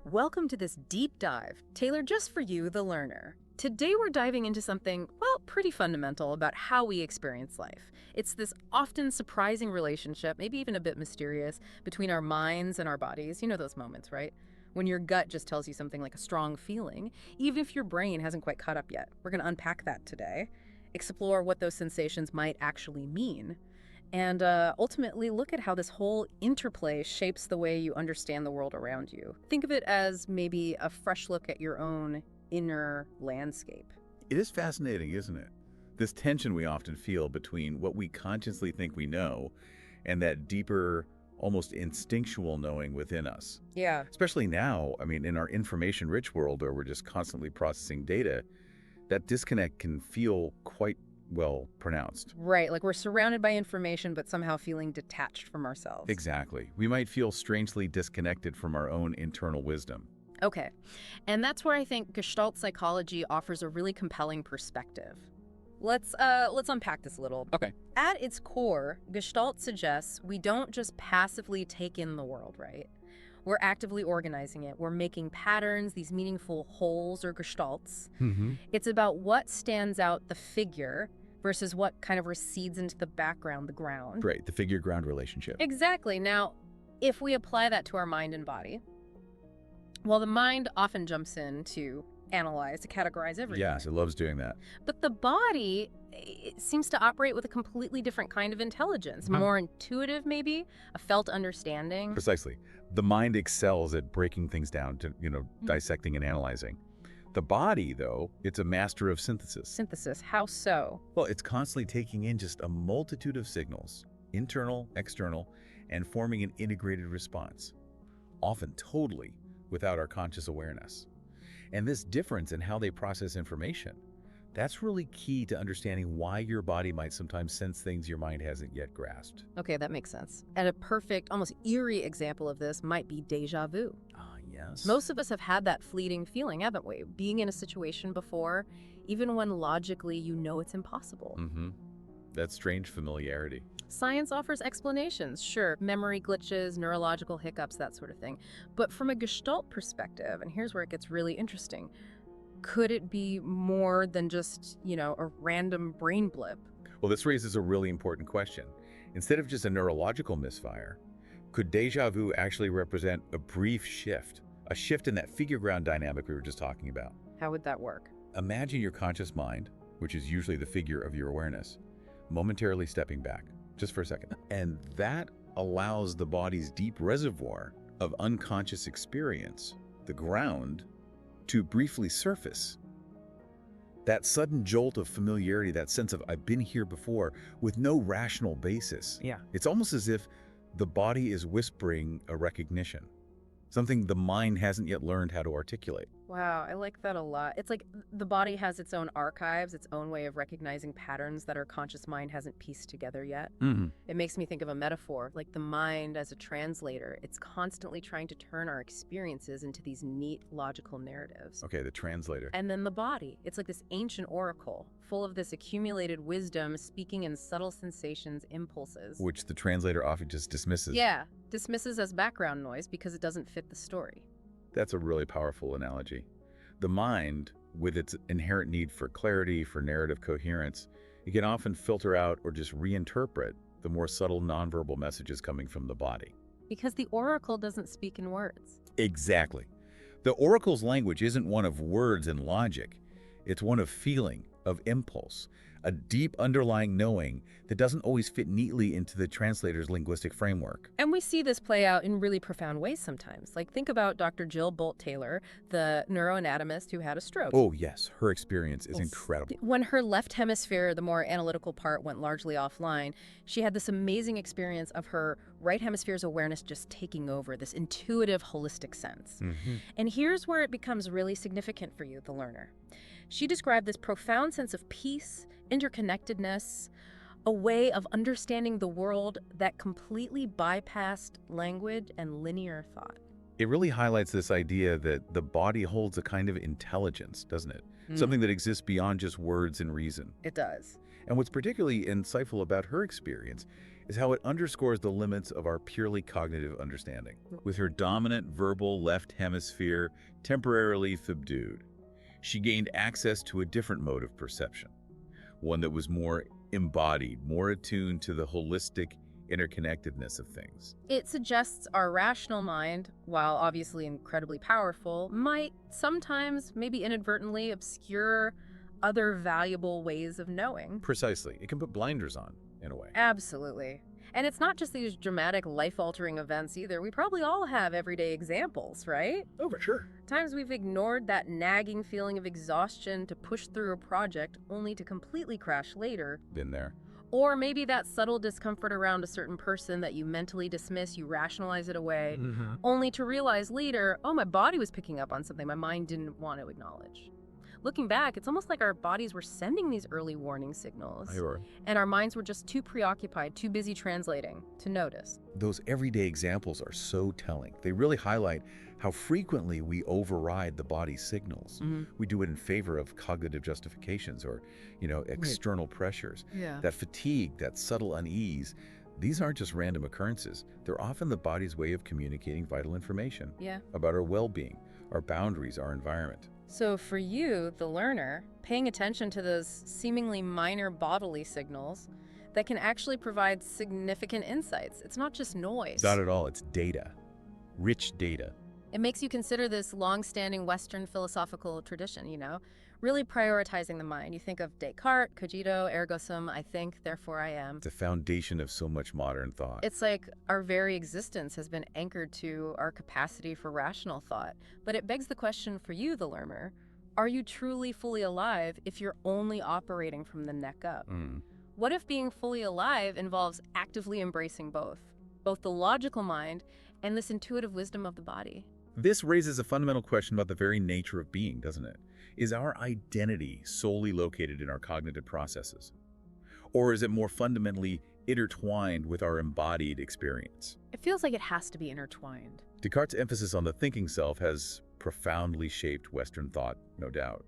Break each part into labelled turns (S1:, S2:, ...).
S1: Welcome to this deep dive, tailored just for you, the learner. Today we're diving into something, well, pretty fundamental about how we experience life. It's this often surprising relationship, maybe even a bit mysterious, between our minds and our bodies. You know those moments, right? When your gut just tells you something like a strong feeling, even if your brain hasn't quite caught up yet. We're going to unpack that today, explore what those sensations might actually mean, and ultimately look at how this whole interplay shapes the way you understand the world around you. Think of it as maybe a fresh look at your own inner landscape.
S2: It is fascinating, isn't it? This tension we often feel between what we consciously think we know and that deeper, almost instinctual knowing within us.
S1: Yeah.
S2: Especially now, in our information-rich world where we're just constantly processing data, that disconnect can feel quite well pronounced.
S1: Right, like we're surrounded by information but somehow feeling detached from ourselves.
S2: Exactly. We might feel strangely disconnected from our own internal wisdom.
S1: Okay, and that's where I think Gestalt psychology offers a really compelling perspective. Let's unpack this a little.
S2: Okay.
S1: At its core, Gestalt suggests we don't just passively take in the world, right? We're actively organizing it. We're making patterns, these meaningful wholes or gestalts. It's about what stands out the figure versus what kind of recedes into the background, the ground.
S2: Right, the figure-ground relationship.
S1: Exactly. Now, if we apply that to our mind and body, well, the mind often jumps in to analyze, to categorize everything.
S2: Yes, it loves doing that.
S1: But the body it seems to operate with a completely different kind of intelligence, more intuitive maybe, a felt understanding.
S2: Precisely. The mind excels at breaking things down to, dissecting and analyzing. The body, though, it's a master of synthesis.
S1: Synthesis, how so?
S2: Well, it's constantly taking in just a multitude of signals, internal, external, and forming an integrated response, often totally without our conscious awareness. And this difference in how they process information, that's really key to understanding why your body might sometimes sense things your mind hasn't yet grasped.
S1: Okay, that makes sense. And a perfect, almost eerie example of this might be déjà vu.
S2: Ah, yes.
S1: Most of us have had that fleeting feeling, haven't we? Being in a situation before, even when logically you know it's impossible.
S2: That strange familiarity.
S1: Science offers explanations, sure, memory glitches, neurological hiccups, that sort of thing. But from a Gestalt perspective, and here's where it gets really interesting, could it be more than just, a random brain blip?
S2: Well, this raises a really important question. Instead of just a neurological misfire, could déjà vu actually represent a brief shift, a shift in that figure ground dynamic we were just talking about?
S1: How would that work?
S2: Imagine your conscious mind, which is usually the figure of your awareness, momentarily stepping back, just for a second. And that allows the body's deep reservoir of unconscious experience, the ground, to briefly surface. That sudden jolt of familiarity, that sense of I've been here before with no rational basis.
S1: Yeah.
S2: It's almost as if the body is whispering a recognition, something the mind hasn't yet learned how to articulate.
S1: Wow, I like that a lot. It's like the body has its own archives, its own way of recognizing patterns that our conscious mind hasn't pieced together yet. It makes me think of a metaphor, like the mind as a translator. It's constantly trying to turn our experiences into these neat, logical narratives.
S2: Okay, the translator.
S1: And then the body, it's like this ancient oracle, full of this accumulated wisdom, speaking in subtle sensations, impulses.
S2: Which the translator often just dismisses.
S1: Yeah, dismisses as background noise because it doesn't fit the story.
S2: That's a really powerful analogy. The mind, with its inherent need for clarity, for narrative coherence, it can often filter out or just reinterpret the more subtle nonverbal messages coming from the body.
S1: Because the oracle doesn't speak in words.
S2: Exactly. The oracle's language isn't one of words and logic. It's one of feeling, of impulse, a deep underlying knowing that doesn't always fit neatly into the translator's linguistic framework.
S1: And we see this play out in really profound ways sometimes. Like think about Dr. Jill Bolt-Taylor, the neuroanatomist who had a stroke.
S2: Oh yes, her experience is incredible.
S1: When her left hemisphere, the more analytical part, went largely offline, she had this amazing experience of her right hemisphere's awareness just taking over, this intuitive, holistic sense. And here's where it becomes really significant for you, the learner. She described this profound sense of peace, interconnectedness, a way of understanding the world that completely bypassed language and linear thought.
S2: It really highlights this idea that the body holds a kind of intelligence, doesn't it? Something that exists beyond just words and reason.
S1: It does.
S2: And what's particularly insightful about her experience is how it underscores the limits of our purely cognitive understanding. With her dominant verbal left hemisphere temporarily subdued, she gained access to a different mode of perception, one that was more embodied, more attuned to the holistic interconnectedness of things.
S1: It suggests our rational mind, while obviously incredibly powerful, might sometimes, maybe inadvertently, obscure other valuable ways of knowing.
S2: Precisely. It can put blinders on, in a way.
S1: Absolutely. And it's not just these dramatic, life-altering events either. We probably all have everyday examples, right?
S2: Oh, for sure.
S1: Times we've ignored that nagging feeling of exhaustion to push through a project only to completely crash later.
S2: Been there.
S1: Or maybe that subtle discomfort around a certain person that you mentally dismiss, you rationalize it away, only to realize later, oh, my body was picking up on something my mind didn't want to acknowledge. Looking back, it's almost like our bodies were sending these early warning signals, and our minds were just too preoccupied, too busy translating to notice.
S2: Those everyday examples are so telling. They really highlight how frequently we override the body's signals. We do it in favor of cognitive justifications or, external pressures.
S1: Yeah.
S2: That fatigue, that subtle unease, these aren't just random occurrences. They're often the body's way of communicating vital information about our well-being, our boundaries, our environment.
S1: So for you, the learner, paying attention to those seemingly minor bodily signals that can actually provide significant insights. It's not just noise.
S2: Not at all. It's data. Rich data.
S1: It makes you consider this long-standing Western philosophical tradition, really prioritizing the mind. You think of Descartes, cogito, ergo sum, I think, therefore I am.
S2: It's the foundation of so much modern thought.
S1: It's like our very existence has been anchored to our capacity for rational thought. But it begs the question for you, the learner, are you truly fully alive if you're only operating from the neck up? What if being fully alive involves actively embracing both the logical mind and this intuitive wisdom of the body?
S2: This raises a fundamental question about the very nature of being, doesn't it? Is our identity solely located in our cognitive processes? Or is it more fundamentally intertwined with our embodied experience?
S1: It feels like it has to be intertwined.
S2: Descartes' emphasis on the thinking self has profoundly shaped Western thought, no doubt.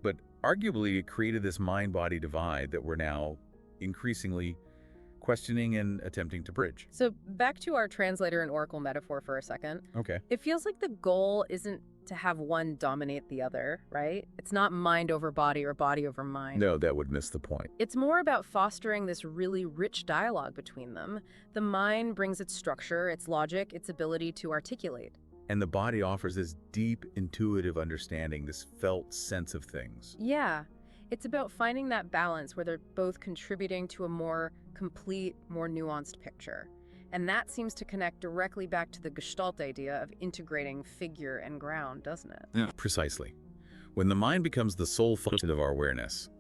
S2: But arguably, it created this mind-body divide that we're now increasingly questioning and attempting to bridge.
S1: So back to our translator and oracle metaphor for a second.
S2: Okay.
S1: It feels like the goal isn't to have one dominate the other, right? It's not mind over body or body over mind.
S2: No, that would miss the point.
S1: It's more about fostering this really rich dialogue between them. The mind brings its structure, its logic, its ability to articulate.
S2: And the body offers this deep, intuitive understanding, this felt sense of things.
S1: Yeah. It's about finding that balance where they're both contributing to a more complete, more nuanced picture. And that seems to connect directly back to the Gestalt idea of integrating figure and ground, doesn't it?
S2: Yeah, precisely. When the mind becomes the sole function of our awareness,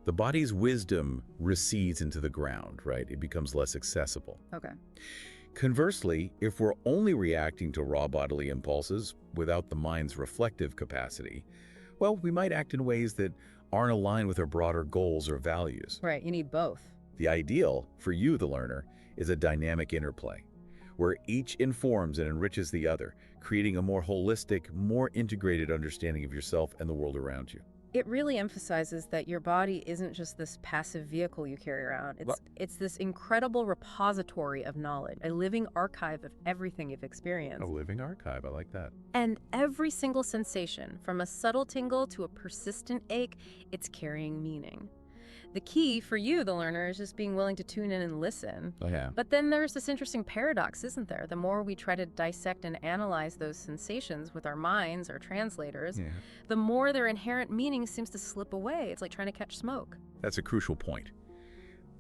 S2: the body's wisdom recedes into the ground, right? It becomes less accessible.
S1: Okay.
S2: Conversely, if we're only reacting to raw bodily impulses without the mind's reflective capacity, well, we might act in ways that aren't aligned with our broader goals or values.
S1: Right, you need both.
S2: The ideal, for you, the learner, is a dynamic interplay, where each informs and enriches the other, creating a more holistic, more integrated understanding of yourself and the world around you.
S1: It really emphasizes that your body isn't just this passive vehicle you carry around. It's this incredible repository of knowledge, a living archive of everything you've experienced.
S2: A living archive, I like that.
S1: And every single sensation, from a subtle tingle to a persistent ache, it's carrying meaning. The key for you, the learner, is just being willing to tune in and listen.
S2: Oh, yeah.
S1: But then there's this interesting paradox, isn't there? The more we try to dissect and analyze those sensations with our minds, our translators, the more their inherent meaning seems to slip away. It's like trying to catch smoke.
S2: That's a crucial point.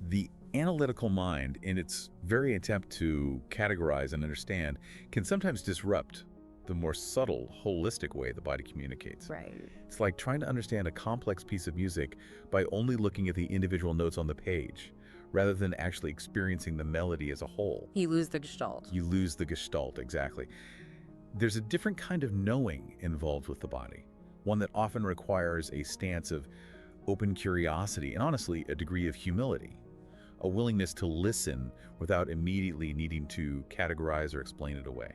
S2: The analytical mind, in its very attempt to categorize and understand, can sometimes disrupt the more subtle, holistic way the body communicates.
S1: Right.
S2: It's like trying to understand a complex piece of music by only looking at the individual notes on the page, rather than actually experiencing the melody as a whole.
S1: You lose the gestalt.
S2: You lose the gestalt, exactly. There's a different kind of knowing involved with the body, one that often requires a stance of open curiosity and honestly a degree of humility, a willingness to listen without immediately needing to categorize or explain it away.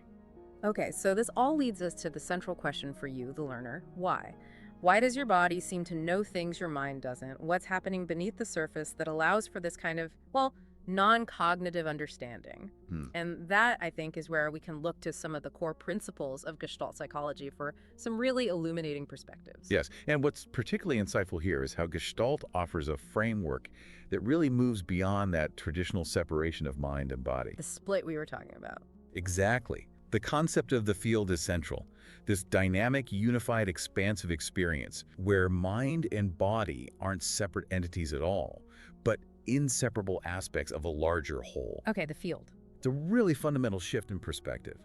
S1: Okay, so this all leads us to the central question for you, the learner. Why? Why does your body seem to know things your mind doesn't? What's happening beneath the surface that allows for this kind of, well, non-cognitive understanding.
S2: Hmm.
S1: And that, I think, is where we can look to some of the core principles of Gestalt psychology for some really illuminating perspectives.
S2: Yes, and what's particularly insightful here is how Gestalt offers a framework that really moves beyond that traditional separation of mind and body.
S1: The split we were talking about.
S2: Exactly. The concept of the field is central. This dynamic, unified, expansive experience where mind and body aren't separate entities at all, but inseparable aspects of a larger whole.
S1: Okay, the field.
S2: It's a really fundamental shift in perspective,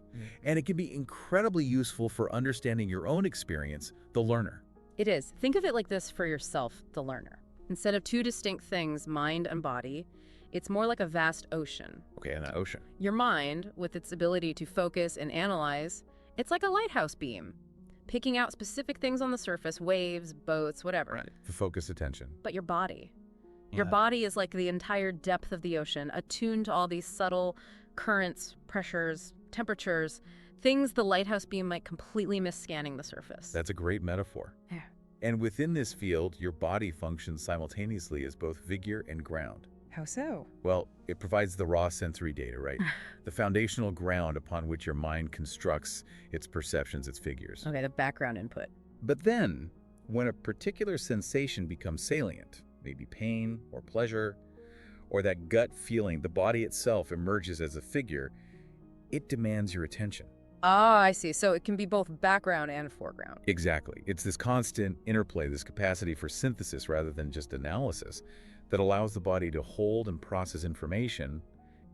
S2: and it can be incredibly useful for understanding your own experience, the learner.
S1: It is. Think of it like this for yourself, the learner. Instead of two distinct things, mind and body, it's more like a vast ocean.
S2: Okay, and that ocean.
S1: Your mind, with its ability to focus and analyze, it's like a lighthouse beam, picking out specific things on the surface, waves, boats, whatever.
S2: For focused attention.
S1: But your body. Your body is like the entire depth of the ocean, attuned to all these subtle currents, pressures, temperatures, things the lighthouse beam might completely miss scanning the surface.
S2: That's a great metaphor.
S1: Yeah.
S2: And within this field, your body functions simultaneously as both figure and ground.
S1: How so?
S2: Well, it provides the raw sensory data, right? The foundational ground upon which your mind constructs its perceptions, its figures.
S1: Okay, the background input.
S2: But then, when a particular sensation becomes salient, maybe pain or pleasure, or that gut feeling, the body itself emerges as a figure, it demands your attention.
S1: Ah, I see. So it can be both background and foreground.
S2: Exactly. It's this constant interplay, this capacity for synthesis rather than just analysis, that allows the body to hold and process information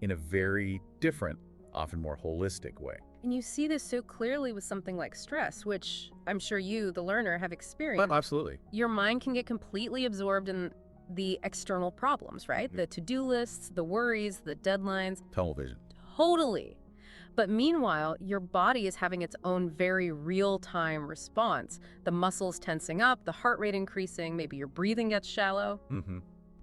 S2: in a very different, often more holistic way.
S1: And you see this so clearly with something like stress, which I'm sure you, the learner, have experienced.
S2: Absolutely.
S1: Your mind can get completely absorbed in the external problems, right? The to-do lists, the worries, the deadlines.
S2: Tunnel vision.
S1: Totally. But meanwhile, your body is having its own very real-time response. The muscles tensing up, the heart rate increasing, maybe your breathing gets shallow.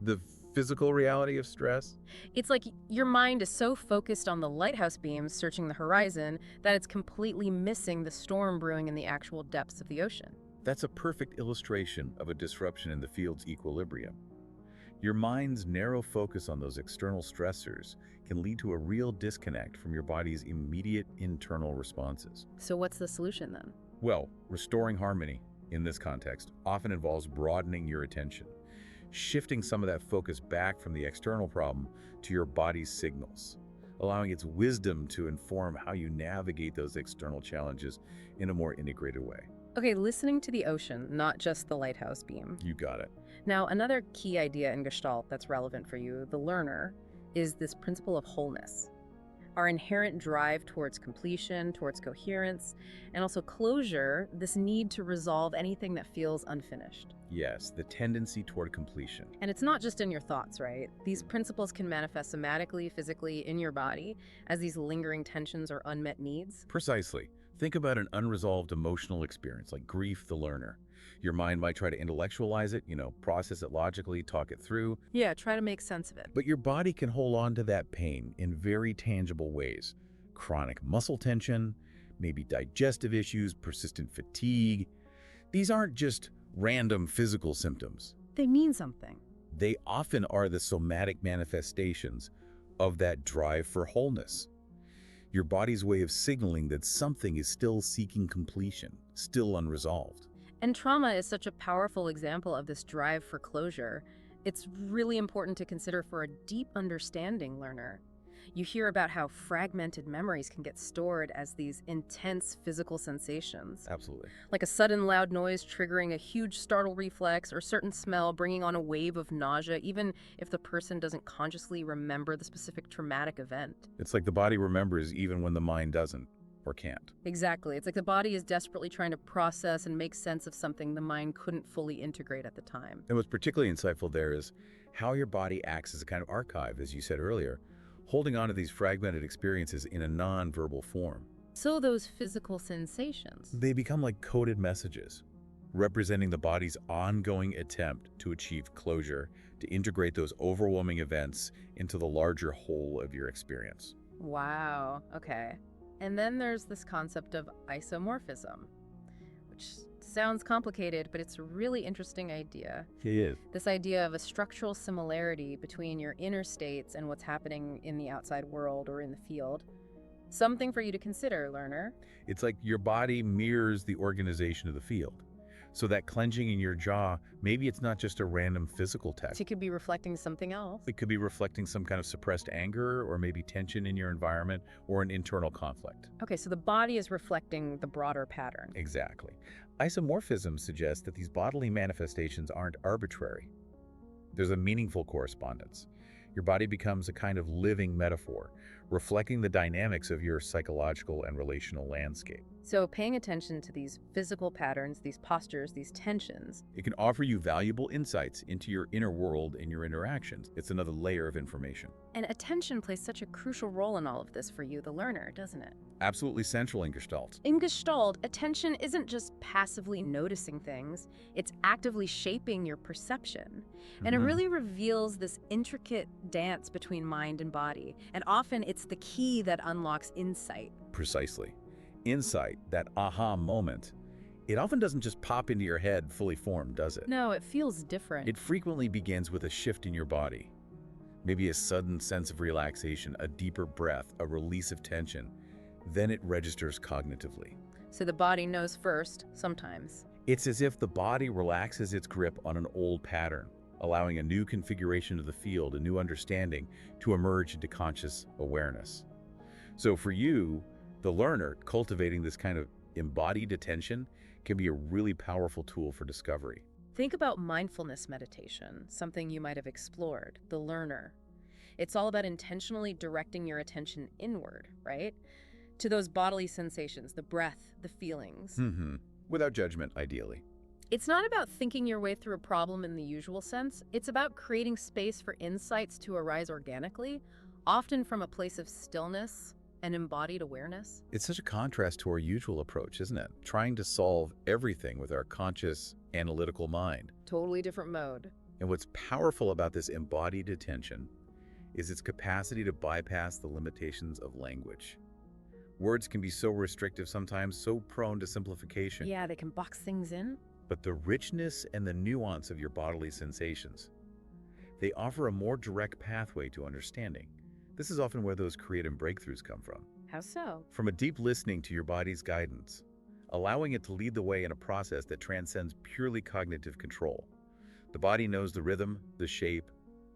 S2: The physical reality of stress?
S1: It's like your mind is so focused on the lighthouse beams searching the horizon that it's completely missing the storm brewing in the actual depths of the ocean.
S2: That's a perfect illustration of a disruption in the field's equilibrium. Your mind's narrow focus on those external stressors can lead to a real disconnect from your body's immediate internal responses.
S1: So what's the solution then?
S2: Well, restoring harmony in this context often involves broadening your attention, shifting some of that focus back from the external problem to your body's signals, allowing its wisdom to inform how you navigate those external challenges in a more integrated way.
S1: Okay, listening to the ocean, not just the lighthouse beam.
S2: You got it.
S1: Now, another key idea in Gestalt that's relevant for you, the learner, is this principle of wholeness. Our inherent drive towards completion, towards coherence, and also closure, this need to resolve anything that feels unfinished.
S2: Yes, the tendency toward completion.
S1: And it's not just in your thoughts, right? These principles can manifest somatically, physically, in your body as these lingering tensions or unmet needs.
S2: Precisely. Think about an unresolved emotional experience like grief, the learner. Your mind might try to intellectualize it, process it logically, talk it through.
S1: Yeah, try to make sense of it.
S2: But your body can hold on to that pain in very tangible ways. Chronic muscle tension, maybe digestive issues, persistent fatigue. These aren't just random physical symptoms.
S1: They mean something.
S2: They often are the somatic manifestations of that drive for wholeness. Your body's way of signaling that something is still seeking completion, still unresolved.
S1: And trauma is such a powerful example of this drive for closure. It's really important to consider for a deep understanding learner. You hear about how fragmented memories can get stored as these intense physical sensations.
S2: Absolutely.
S1: Like a sudden loud noise triggering a huge startle reflex, or certain smell bringing on a wave of nausea, even if the person doesn't consciously remember the specific traumatic event.
S2: It's like the body remembers even when the mind doesn't or can't.
S1: Exactly. It's like the body is desperately trying to process and make sense of something the mind couldn't fully integrate at the time.
S2: And what's particularly insightful there is how your body acts as a kind of archive, as you said earlier, holding on to these fragmented experiences in a non-verbal form.
S1: So those physical sensations.
S2: They become like coded messages, representing the body's ongoing attempt to achieve closure, to integrate those overwhelming events into the larger whole of your experience.
S1: Wow. Okay. And then there's this concept of isomorphism, which Sounds complicated, but it's a really interesting idea.
S2: It is.
S1: This idea of a structural similarity between your inner states and what's happening in the outside world or in the field. Something for you to consider, learner.
S2: It's like your body mirrors the organization of the field. So that clenching in your jaw, maybe it's not just a random physical test.
S1: It could be reflecting something else.
S2: It could be reflecting some kind of suppressed anger or maybe tension in your environment or an internal conflict.
S1: Okay, so the body is reflecting the broader pattern.
S2: Exactly. Isomorphism suggests that these bodily manifestations aren't arbitrary. There's a meaningful correspondence. Your body becomes a kind of living metaphor, reflecting the dynamics of your psychological and relational landscape.
S1: So paying attention to these physical patterns, these postures, these tensions.
S2: It can offer you valuable insights into your inner world and your interactions. It's another layer of information.
S1: And attention plays such a crucial role in all of this for you, the learner, doesn't it?
S2: Absolutely central in Gestalt.
S1: In Gestalt, attention isn't just passively noticing things, it's actively shaping your perception. And it really reveals this intricate dance between mind and body. And often it's the key that unlocks insight.
S2: Precisely. Insight, that aha moment, it often doesn't just pop into your head fully formed, does it?
S1: No, it feels different.
S2: It frequently begins with a shift in your body. Maybe a sudden sense of relaxation, a deeper breath, a release of tension. Then it registers cognitively.
S1: So the body knows first, sometimes.
S2: It's as if the body relaxes its grip on an old pattern, allowing a new configuration of the field, a new understanding to emerge into conscious awareness. So for you, the learner, cultivating this kind of embodied attention can be a really powerful tool for discovery.
S1: Think about mindfulness meditation, something you might have explored, the learner. It's all about intentionally directing your attention inward, right? To those bodily sensations, the breath, the feelings.
S2: Without judgment, ideally.
S1: It's not about thinking your way through a problem in the usual sense. It's about creating space for insights to arise organically, often from a place of stillness and embodied awareness.
S2: It's such a contrast to our usual approach, isn't it? Trying to solve everything with our conscious, analytical mind.
S1: Totally different mode.
S2: And what's powerful about this embodied attention is its capacity to bypass the limitations of language. Words can be so restrictive sometimes, so prone to simplification.
S1: Yeah, they can box things in.
S2: But the richness and the nuance of your bodily sensations, they offer a more direct pathway to understanding. This is often where those creative breakthroughs come from.
S1: How so?
S2: From a deep listening to your body's guidance, allowing it to lead the way in a process that transcends purely cognitive control. The body knows the rhythm, the shape,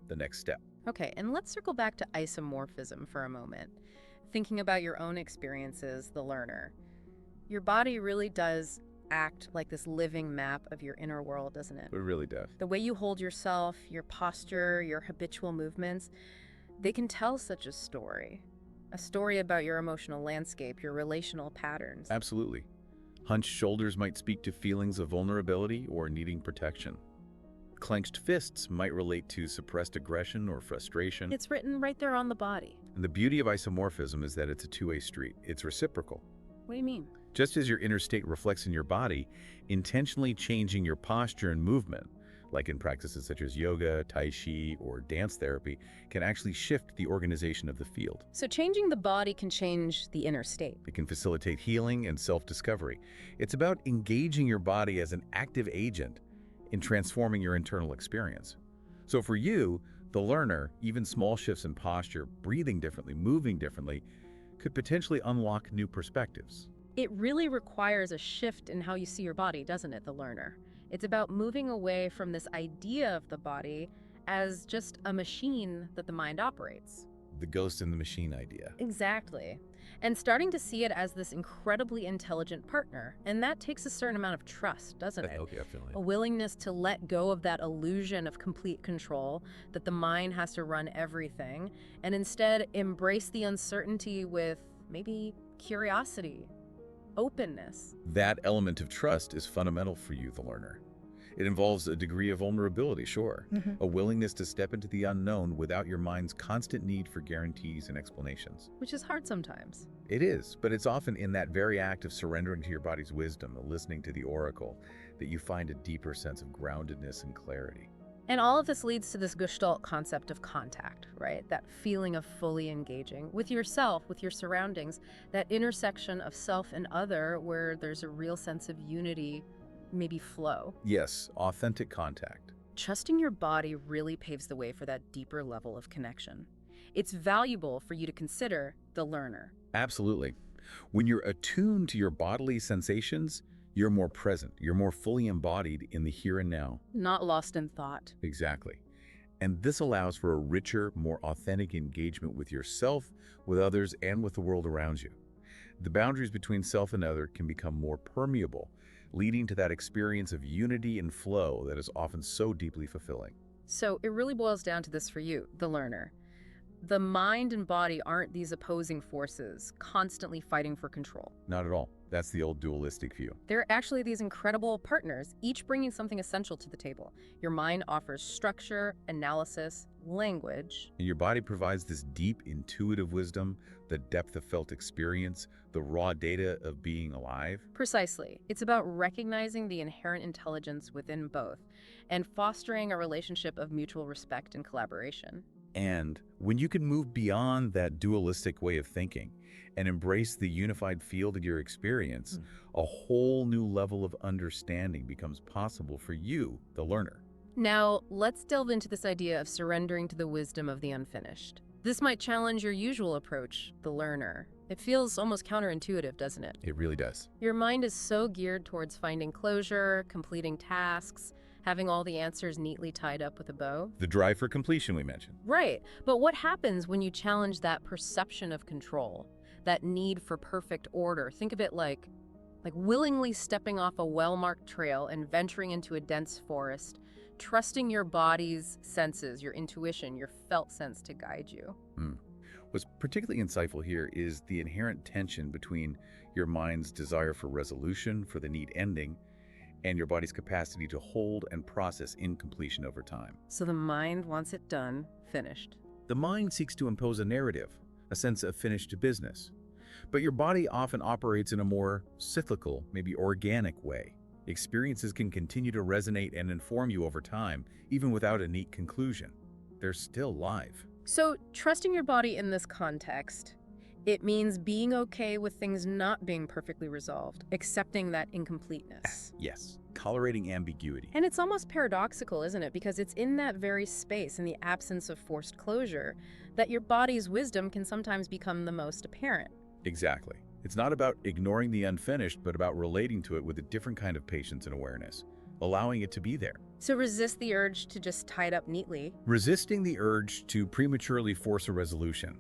S2: the next step.
S1: Okay, and let's circle back to isomorphism for a moment. Thinking about your own experiences, the learner. Your body really does act like this living map of your inner world, doesn't it?
S2: It really does.
S1: The way you hold yourself, your posture, your habitual movements, they can tell such a story about your emotional landscape, your relational patterns.
S2: Absolutely. Hunched shoulders might speak to feelings of vulnerability or needing protection. Clenched fists might relate to suppressed aggression or frustration.
S1: It's written right there on the body.
S2: And the beauty of isomorphism is that it's a two-way street. It's reciprocal.
S1: What do you mean?
S2: Just as your inner state reflects in your body, intentionally changing your posture and movement, like in practices such as yoga, tai chi, or dance therapy, can actually shift the organization of the field.
S1: So changing the body can change the inner state.
S2: It can facilitate healing and self-discovery. It's about engaging your body as an active agent in transforming your internal experience. So for you, the learner, even small shifts in posture, breathing differently, moving differently, could potentially unlock new perspectives.
S1: It really requires a shift in how you see your body, doesn't it, the learner? It's about moving away from this idea of the body as just a machine that the mind operates.
S2: The ghost in the machine idea.
S1: Exactly. And starting to see it as this incredibly intelligent partner. And that takes a certain amount of trust, doesn't it?
S2: Okay, definitely.
S1: A willingness to let go of that illusion of complete control, that the mind has to run everything, and instead embrace the uncertainty with maybe curiosity, openness.
S2: That element of trust is fundamental for you, the learner. It involves a degree of vulnerability, sure. A willingness to step into the unknown without your mind's constant need for guarantees and explanations.
S1: Which is hard sometimes.
S2: It is, but it's often in that very act of surrendering to your body's wisdom, listening to the oracle, that you find a deeper sense of groundedness and clarity.
S1: And all of this leads to this Gestalt concept of contact, right? That feeling of fully engaging with yourself, with your surroundings, that intersection of self and other where there's a real sense of unity maybe flow.
S2: Yes, authentic contact.
S1: Trusting your body really paves the way for that deeper level of connection. It's valuable for you to consider the learner.
S2: Absolutely. When you're attuned to your bodily sensations, you're more present, you're more fully embodied in the here and now.
S1: Not lost in thought.
S2: Exactly. And this allows for a richer, more authentic engagement with yourself, with others, and with the world around you. The boundaries between self and other can become more permeable, leading to that experience of unity and flow that is often so deeply fulfilling.
S1: So it really boils down to this for you, the learner. The mind and body aren't these opposing forces constantly fighting for control.
S2: Not at all. That's the old dualistic view.
S1: They're actually these incredible partners, each bringing something essential to the table. Your mind offers structure, analysis, language.
S2: And your body provides this deep, intuitive wisdom, the depth of felt experience, the raw data of being alive.
S1: Precisely. It's about recognizing the inherent intelligence within both and fostering a relationship of mutual respect and collaboration.
S2: And when you can move beyond that dualistic way of thinking and embrace the unified field of your experience, a whole new level of understanding becomes possible for you, the learner.
S1: Now, let's delve into this idea of surrendering to the wisdom of the unfinished. This might challenge your usual approach, the learner. It feels almost counterintuitive, doesn't it?
S2: It really does.
S1: Your mind is so geared towards finding closure, completing tasks, having all the answers neatly tied up with a bow.
S2: The drive for completion we mentioned.
S1: Right. But what happens when you challenge that perception of control, that need for perfect order? Think of it like willingly stepping off a well-marked trail and venturing into a dense forest, trusting your body's senses, your intuition, your felt sense to guide you.
S2: What's particularly insightful here is the inherent tension between your mind's desire for resolution, for the neat ending, and your body's capacity to hold and process incompletion over time.
S1: So the mind wants it done, finished.
S2: The mind seeks to impose a narrative, a sense of finished business. But your body often operates in a more cyclical, maybe organic way. Experiences can continue to resonate and inform you over time, even without a neat conclusion. They're still live.
S1: So trusting your body in this context, it means being okay with things not being perfectly resolved, accepting that incompleteness.
S2: Yes, tolerating ambiguity.
S1: And it's almost paradoxical, isn't it? Because it's in that very space, in the absence of forced closure, that your body's wisdom can sometimes become the most apparent.
S2: Exactly. It's not about ignoring the unfinished, but about relating to it with a different kind of patience and awareness, allowing it to be there.
S1: So resist the urge to just tie it up neatly.
S2: Resisting the urge to prematurely force a resolution,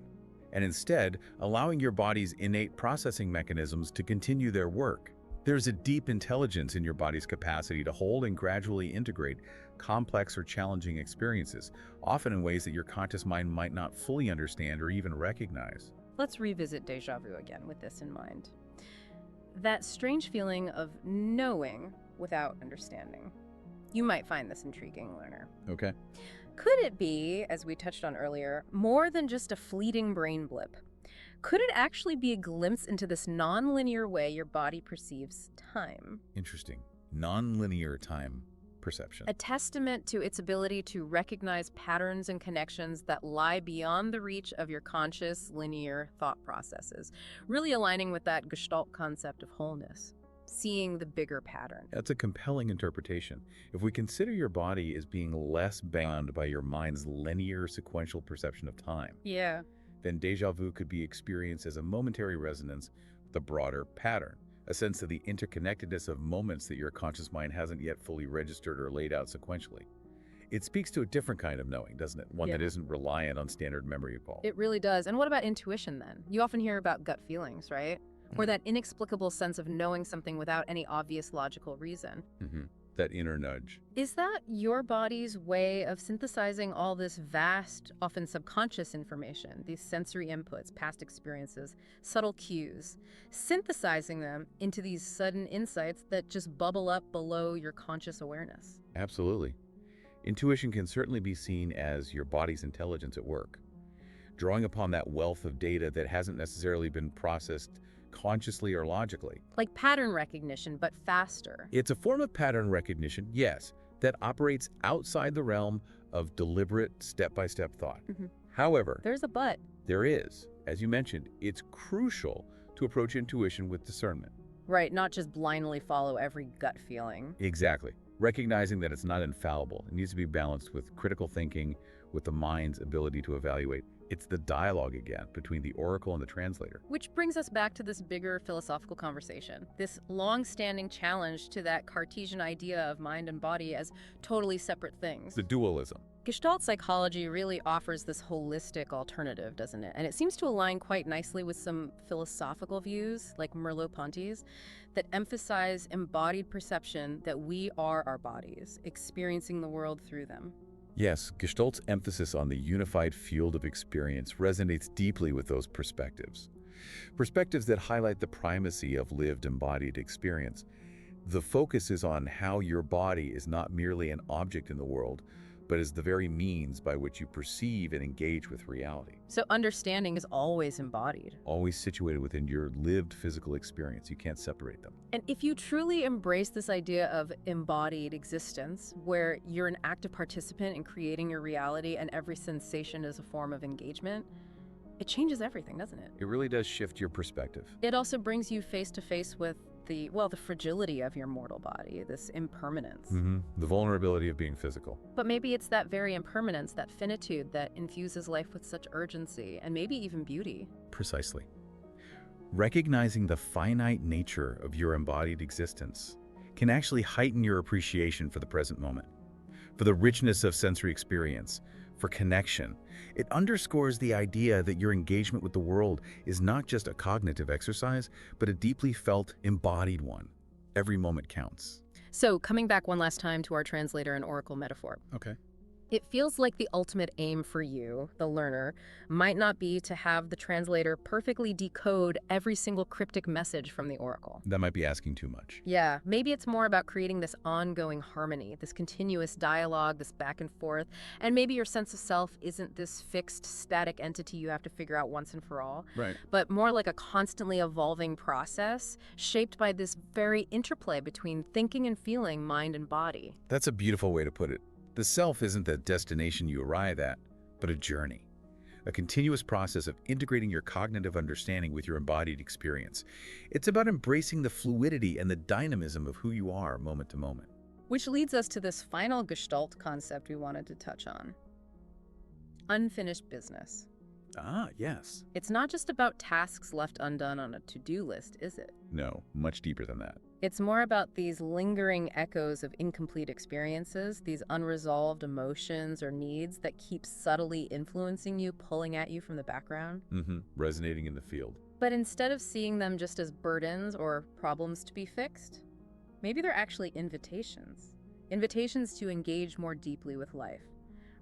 S2: and instead allowing your body's innate processing mechanisms to continue their work. There's a deep intelligence in your body's capacity to hold and gradually integrate complex or challenging experiences, often in ways that your conscious mind might not fully understand or even recognize.
S1: Let's revisit déjà vu again with this in mind. That strange feeling of knowing without understanding. You might find this intriguing, learner.
S2: Okay.
S1: Could it be, as we touched on earlier, more than just a fleeting brain blip? Could it actually be a glimpse into this non-linear way your body perceives time?
S2: Interesting. Non-linear time perception.
S1: A testament to its ability to recognize patterns and connections that lie beyond the reach of your conscious, linear thought processes, really aligning with that Gestalt concept of wholeness, seeing the bigger pattern.
S2: That's a compelling interpretation. If we consider your body as being less bound by your mind's linear sequential perception of time,
S1: Yeah.
S2: then déjà vu could be experienced as a momentary resonance with a broader pattern, a sense of the interconnectedness of moments that your conscious mind hasn't yet fully registered or laid out sequentially. It speaks to a different kind of knowing, doesn't it? One
S1: Yeah.
S2: that isn't reliant on standard memory recall.
S1: It really does. And what about intuition then? You often hear about gut feelings, right? Or that inexplicable sense of knowing something without any obvious logical reason.
S2: That inner nudge.
S1: Is that your body's way of synthesizing all this vast, often subconscious information, these sensory inputs, past experiences, subtle cues, synthesizing them into these sudden insights that just bubble up below your conscious awareness?
S2: Absolutely. Intuition can certainly be seen as your body's intelligence at work, drawing upon that wealth of data that hasn't necessarily been processed consciously or logically.
S1: Like pattern recognition, but faster.
S2: It's a form of pattern recognition, yes, that operates outside the realm of deliberate step-by-step thought. However,
S1: There's a but.
S2: there is, as you mentioned, it's crucial to approach intuition with discernment.
S1: Right, not just blindly follow every gut feeling.
S2: Exactly. Recognizing that it's not infallible. It needs to be balanced with critical thinking, with the mind's ability to evaluate. It's the dialogue again between the oracle and the translator.
S1: Which brings us back to this bigger philosophical conversation, this long-standing challenge to that Cartesian idea of mind and body as totally separate things.
S2: The dualism.
S1: Gestalt psychology really offers this holistic alternative, doesn't it? And it seems to align quite nicely with some philosophical views, like Merleau-Ponty's, that emphasize embodied perception that we are our bodies, experiencing the world through them.
S2: Yes, Gestalt's emphasis on the unified field of experience resonates deeply with those perspectives. Perspectives that highlight the primacy of lived embodied experience. The focus is on how your body is not merely an object in the world, but is the very means by which you perceive and engage with reality.
S1: So understanding is always embodied.
S2: Always situated within your lived physical experience. You can't separate them.
S1: And if you truly embrace this idea of embodied existence, where you're an active participant in creating your reality and every sensation is a form of engagement, it changes everything, doesn't it?
S2: It really does shift your perspective.
S1: It also brings you face to face with the fragility of your mortal body, this impermanence.
S2: The vulnerability of being physical.
S1: But maybe it's that very impermanence, that finitude, that infuses life with such urgency and maybe even beauty.
S2: Precisely. Recognizing the finite nature of your embodied existence can actually heighten your appreciation for the present moment, for the richness of sensory experience, for connection. It underscores the idea that your engagement with the world is not just a cognitive exercise, but a deeply felt, embodied one. Every moment counts.
S1: So, coming back one last time to our translator and oracle metaphor.
S2: Okay.
S1: It feels like the ultimate aim for you, the learner, might not be to have the translator perfectly decode every single cryptic message from the oracle.
S2: That might be asking too much.
S1: Yeah, maybe it's more about creating this ongoing harmony, this continuous dialogue, this back and forth, and maybe your sense of self isn't this fixed, static entity you have to figure out once and for all,
S2: Right.
S1: but more like a constantly evolving process shaped by this very interplay between thinking and feeling, mind and body.
S2: That's a beautiful way to put it. The self isn't the destination you arrive at, but a journey. A continuous process of integrating your cognitive understanding with your embodied experience. It's about embracing the fluidity and the dynamism of who you are moment to moment.
S1: Which leads us to this final Gestalt concept we wanted to touch on. Unfinished business.
S2: Ah, yes.
S1: It's not just about tasks left undone on a to-do list, is it?
S2: No, much deeper than that.
S1: It's more about these lingering echoes of incomplete experiences, these unresolved emotions or needs that keep subtly influencing you, pulling at you from the background.
S2: Resonating in the field.
S1: But instead of seeing them just as burdens or problems to be fixed, maybe they're actually invitations. Invitations to engage more deeply with life,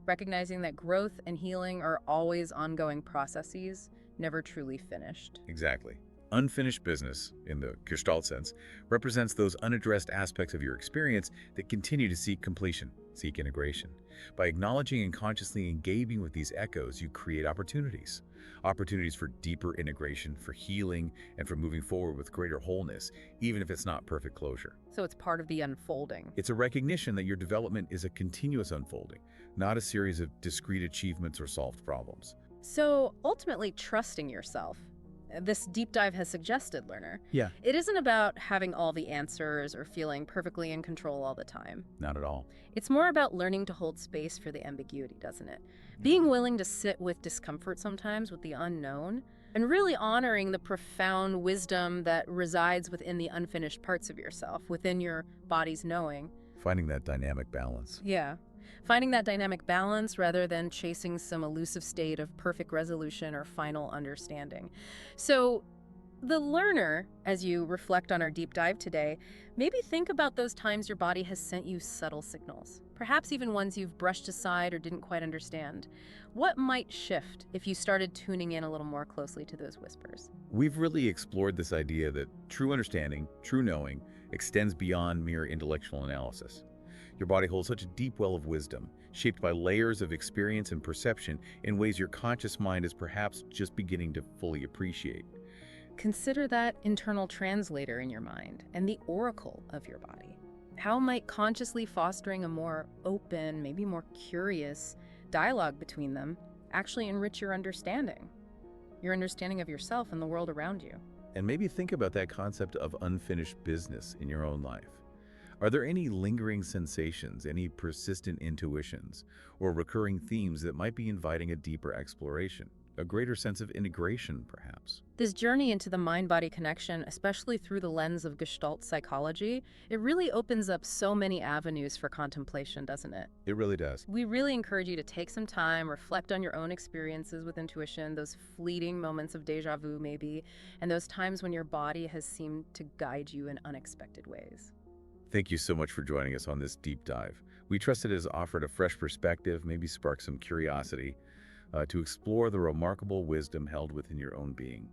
S1: recognizing that growth and healing are always ongoing processes, never truly finished.
S2: Exactly. Unfinished business, in the Gestalt sense, represents those unaddressed aspects of your experience that continue to seek completion, seek integration. By acknowledging and consciously engaging with these echoes, you create opportunities. Opportunities for deeper integration, for healing, and for moving forward with greater wholeness, even if it's not perfect closure.
S1: So it's part of the unfolding.
S2: It's a recognition that your development is a continuous unfolding, not a series of discrete achievements or solved problems.
S1: So ultimately trusting yourself. This deep dive has suggested, learner.
S2: Yeah.
S1: It isn't about having all the answers or feeling perfectly in control all the time.
S2: Not at all.
S1: It's more about learning to hold space for the ambiguity, doesn't it? Being willing to sit with discomfort sometimes, with the unknown, and really honoring the profound wisdom that resides within the unfinished parts of yourself, within your body's knowing.
S2: Finding that dynamic balance.
S1: Yeah. Finding that dynamic balance rather than chasing some elusive state of perfect resolution or final understanding. So the learner, as you reflect on our deep dive today, maybe think about those times your body has sent you subtle signals, perhaps even ones you've brushed aside or didn't quite understand. What might shift if you started tuning in a little more closely to those whispers?
S2: We've really explored this idea that true understanding, true knowing, extends beyond mere intellectual analysis. Your body holds such a deep well of wisdom, shaped by layers of experience and perception in ways your conscious mind is perhaps just beginning to fully appreciate.
S1: Consider that internal translator in your mind and the oracle of your body. How might consciously fostering a more open, maybe more curious dialogue between them actually enrich your understanding of yourself and the world around you?
S2: And maybe think about that concept of unfinished business in your own life. Are there any lingering sensations, any persistent intuitions, or recurring themes that might be inviting a deeper exploration? A greater sense of integration, perhaps?
S1: This journey into the mind-body connection, especially through the lens of Gestalt psychology, it really opens up so many avenues for contemplation, doesn't it?
S2: It really does.
S1: We really encourage you to take some time, reflect on your own experiences with intuition, those fleeting moments of deja vu maybe, and those times when your body has seemed to guide you in unexpected ways.
S2: Thank you so much for joining us on this deep dive. We trust it has offered a fresh perspective, maybe sparked some curiosity, to explore the remarkable wisdom held within your own being.